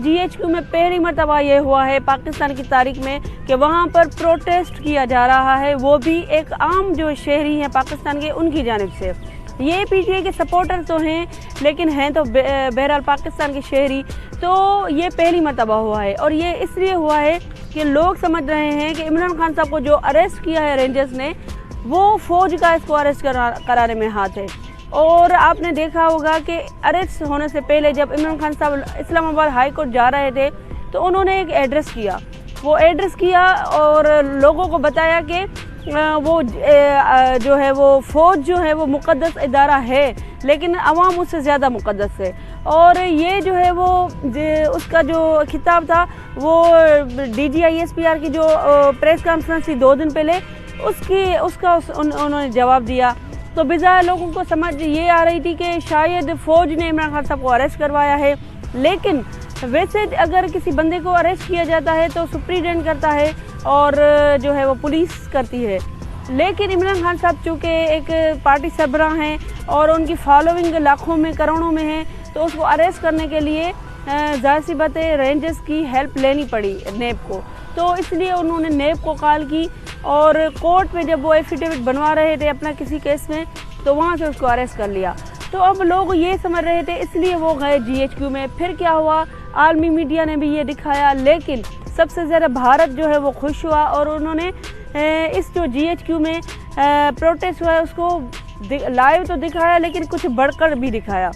GHQ में पहली मरतबा ये हुआ है पाकिस्तान की तारीख में कि वहाँ पर प्रोटेस्ट किया जा रहा है, वो भी एक आम जो शहरी हैं पाकिस्तान के उनकी जानिब से। ये PTI के सपोर्टर तो हैं लेकिन हैं तो बहरहाल पाकिस्तान के शहरी। तो ये पहली मरतबा हुआ है और ये इसलिए हुआ है कि लोग समझ रहे हैं कि इमरान खान साहब को जो अरेस्ट किया है रेंजर्स ने, वो फ़ौज का इसको अरेस्ट कराने में हाथ है। और आपने देखा होगा कि अरेस्ट होने से पहले जब इमरान खान साहब इस्लामाबाद हाई कोर्ट जा रहे थे तो उन्होंने एक एड्रेस किया, वो एड्रेस किया और लोगों को बताया कि वो जो है वो फ़ौज जो है वो मुक़द्दस इदारा है लेकिन अवाम उससे ज़्यादा मुक़द्दस है। और ये जो है वो उसका जो खिताब था वो DG ISPR की जो प्रेस कॉन्फ्रेंस थी 2 दिन पहले उसका उन्होंने जवाब दिया। तो बिज़ाहिर लोगों को समझ ये आ रही थी कि शायद फ़ौज ने इमरान खान साहब को अरेस्ट करवाया है, लेकिन वैसे अगर किसी बंदे को अरेस्ट किया जाता है तो सुप्रीटेंडेंट करता है और जो है वो पुलिस करती है। लेकिन इमरान खान साहब चूँकि एक पार्टी सरबराह हैं और उनकी फॉलोइंग लाखों में करोड़ों में है, तो उसको अरेस्ट करने के लिए ज़ाहिर सी बात है रेंजर्स की हेल्प लेनी पड़ी नेब को। तो इसलिए उन्होंने नेब को कॉल की और कोर्ट में जब वो एफिडेविट बनवा रहे थे अपना किसी केस में, तो वहाँ से उसको अरेस्ट कर लिया। तो अब लोग ये समझ रहे थे इसलिए वो गए GHQ में। फिर क्या हुआ, आलमी मीडिया ने भी ये दिखाया, लेकिन सबसे ज़्यादा भारत जो है वो खुश हुआ और उन्होंने इस जो GHQ में प्रोटेस्ट हुआ है उसको लाइव तो दिखाया लेकिन कुछ बढ़कर भी दिखाया।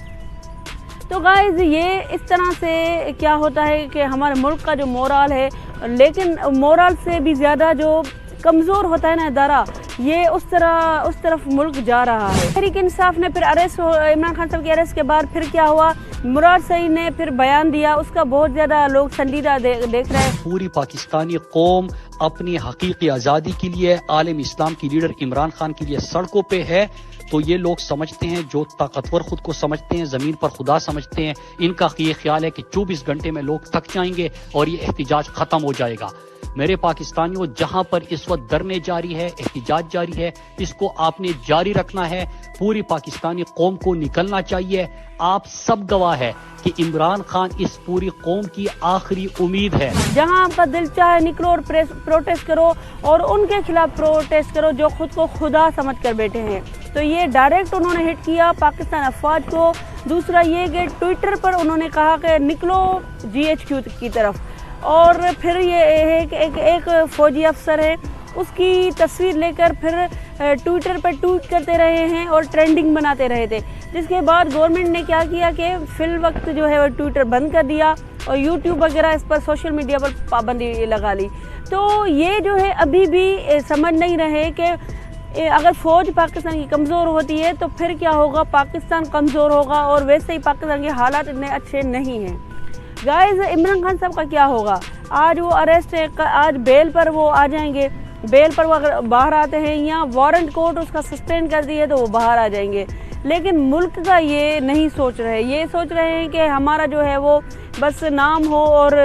तो गाइज़ ये इस तरह से क्या होता है कि हमारे मुल्क का जो मोरल है, लेकिन मोरल से भी ज़्यादा जो कमज़ोर होता है ना इदारा, ये उस तरफ मुल्क जा रहा है। तहरीक इंसाफ ने फिर इमरान खान साहब के अरेस्ट के बाद फिर क्या हुआ, मुराद सईद ने फिर बयान दिया, उसका बहुत ज़्यादा लोग संजीदा देख रहे हैं। पूरी पाकिस्तानी कौम अपनी हकीकी आज़ादी के लिए आलम इस्लाम की लीडर इमरान खान के लिए सड़कों पे है। तो ये लोग समझते हैं, जो ताकतवर खुद को समझते हैं, ज़मीन पर खुदा समझते हैं, इनका ये ख्याल है कि 24 घंटे में लोग थक जाएंगे और ये एहतिजाज ख़त्म हो जाएगा। मेरे पाकिस्तानियों, जहां पर इस वक्त धरने जारी है, एहतिजाज जारी है, इसको आपने जारी रखना है। पूरी पाकिस्तानी कौम को निकलना चाहिए। आप सब गवाह है कि इमरान खान इस पूरी कौम की आखिरी उम्मीद है। जहां आपका दिल चाहे निकलो और प्रोटेस्ट करो और उनके खिलाफ प्रोटेस्ट करो जो खुद को खुदा समझ कर बैठे हैं। तो ये डायरेक्ट उन्होंने हिट किया पाकिस्तान अफवाज को। दूसरा ये कि ट्विटर पर उन्होंने कहा कि निकलो GHQ की तरफ, और फिर ये एक फौजी अफसर है उसकी तस्वीर लेकर फिर ट्विटर पर ट्वीट करते रहे हैं और ट्रेंडिंग बनाते रहे थे। जिसके बाद गवर्नमेंट ने क्या किया कि फिल वक्त जो है वो ट्विटर बंद कर दिया और यूट्यूब वगैरह इस पर सोशल मीडिया पर पाबंदी लगा ली। तो ये जो है अभी भी समझ नहीं रहे कि अगर फ़ौज पाकिस्तान की कमज़ोर होती है तो फिर क्या होगा, पाकिस्तान कमज़ोर होगा। और वैसे ही पाकिस्तान के हालात इतने अच्छे नहीं हैं। गाइस, इमरान खान साहब का क्या होगा, आज वो अरेस्ट है, आज बेल पर वो आ जाएंगे। बेल पर वो अगर बाहर आते हैं या वारंट कोर्ट उसका सस्पेंड कर दिए तो वो बाहर आ जाएंगे। लेकिन मुल्क का ये नहीं सोच रहे, ये सोच रहे हैं कि हमारा जो है वो बस नाम हो और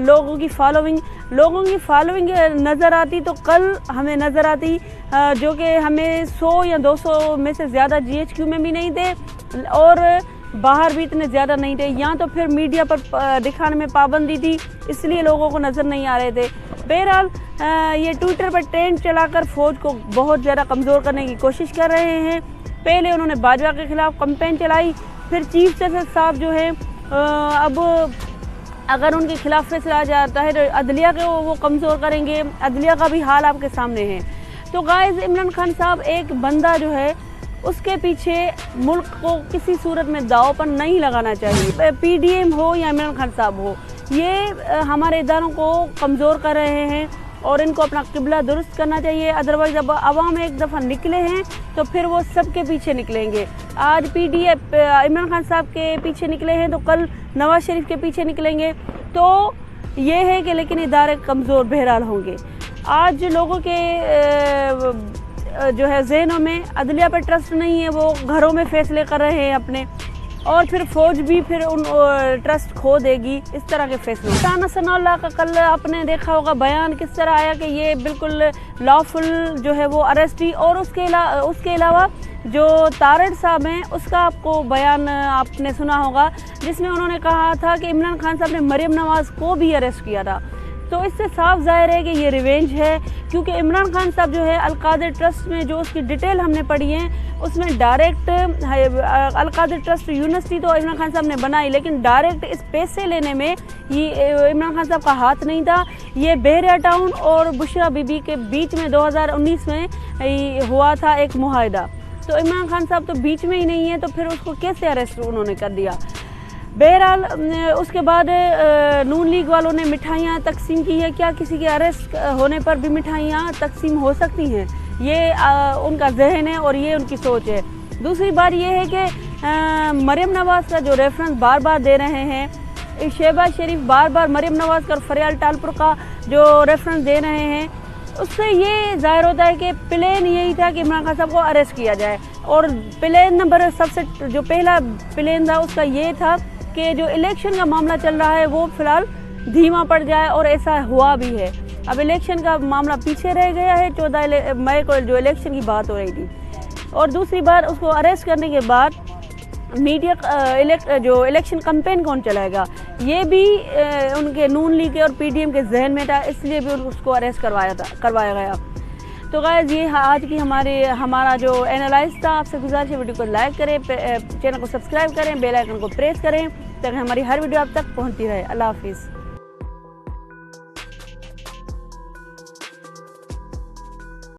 लोगों की फॉलोइंग नज़र आती तो कल हमें नज़र आती, जो कि हमें 100 या 200 में से ज़्यादा GHQ में भी नहीं थे और बाहर भी इतने ज़्यादा नहीं थे। या तो फिर मीडिया पर दिखाने में पाबंदी थी, इसलिए लोगों को नज़र नहीं आ रहे थे। बहरहाल ये ट्विटर पर ट्रेंड चलाकर फ़ौज को बहुत ज़्यादा कमज़ोर करने की कोशिश कर रहे हैं। पहले उन्होंने बाजवा के ख़िलाफ़ कैंपेन चलाई, फिर चीफ जस्टिस साहब जो है अब अगर उनके खिलाफ फैसला आ जाता है तो अदलिया को वो कमज़ोर करेंगे। अदलिया का भी हाल आपके सामने है। तो गाइस, इमरान खान साहब एक बंदा जो है उसके पीछे मुल्क को किसी सूरत में दाव पर नहीं लगाना चाहिए। PDM हो या इमरान खान साहब हो, ये हमारे इदारों को कमज़ोर कर रहे हैं और इनको अपना किबला दुरुस्त करना चाहिए। अदरवाइज़ जब अवाम एक दफ़ा निकले हैं तो फिर वो सबके पीछे निकलेंगे। आज PDM इमरान खान साहब के पीछे निकले हैं तो कल नवाज शरीफ के पीछे निकलेंगे। तो ये है कि लेकिन इदारे कमज़ोर बहरहाल होंगे। आज लोगों के जो है जहनों में अदलिया पर ट्रस्ट नहीं है, वो घरों में फ़ैसले कर रहे हैं अपने। और फिर फौज भी फिर उन ट्रस्ट खो देगी। इस तरह के फैसले शाना सनाउल्लाह का कल आपने देखा होगा बयान किस तरह आया कि ये बिल्कुल लॉफुल जो है वो अरेस्ट ही। और उसके अलावा जो तारड़ साहब हैं उसका आपको बयान आपने सुना होगा जिसमें उन्होंने कहा था कि इमरान खान साहब ने मरियम नवाज़ को भी अरेस्ट किया था। तो इससे साफ जाहिर है कि ये रिवेंज है, क्योंकि इमरान खान साहब जो है अल-कादिर ट्रस्ट में जो उसकी डिटेल हमने पढ़ी है उसमें डायरेक्ट अल-कादिर ट्रस्ट यूनिवर्सिटी तो इमरान खान साहब ने बनाई, लेकिन डायरेक्ट इस पैसे लेने में ये इमरान खान साहब का हाथ नहीं था। ये बहरिया टाउन और बुशरा बीबी के बीच में 2019 में हुआ था एक मुआहदा। तो इमरान खान साहब तो बीच में ही नहीं है, तो फिर उसको कैसे अरेस्ट उन्होंने कर दिया। बहरहाल उसके बाद नून लीग वालों ने मिठाइयाँ तकसीम की है। क्या किसी के अरेस्ट होने पर भी मिठाइयाँ तकसीम हो सकती हैं? ये उनका जहन है और ये उनकी सोच है। दूसरी बात ये है कि मरियम नवाज़ का जो रेफरेंस बार बार दे रहे हैं, शहबाज शरीफ बार बार मरियम नवाज़ का फरियाल टालपुर का जो रेफरेंस दे रहे हैं, उससे ये जाहिर होता है कि प्लान यही था कि इमरान खान साहब को अरेस्ट किया जाए। और प्लान नंबर सबसे जो पहला प्लान था उसका ये था कि जो इलेक्शन का मामला चल रहा है वो फिलहाल धीमा पड़ जाए, और ऐसा हुआ भी है। अब इलेक्शन का मामला पीछे रह गया है। 14 मई को जो इलेक्शन की बात हो रही थी, और दूसरी बार उसको अरेस्ट करने के बाद मीडिया जो इलेक्शन कैंपेन कौन चलाएगा ये भी उनके नून लीग के और पीडीएम के जहन में था, इसलिए भी उसको अरेस्ट करवाया गया। तो गाइस ये आज की हमारा जो एनालाइज था। आपसे गुजारिश है वीडियो को लाइक करें, चैनल को सब्सक्राइब करें, बेल आइकन को प्रेस करें ताकि हमारी हर वीडियो आप तक पहुंचती रहे। अल्लाह हाफिज़।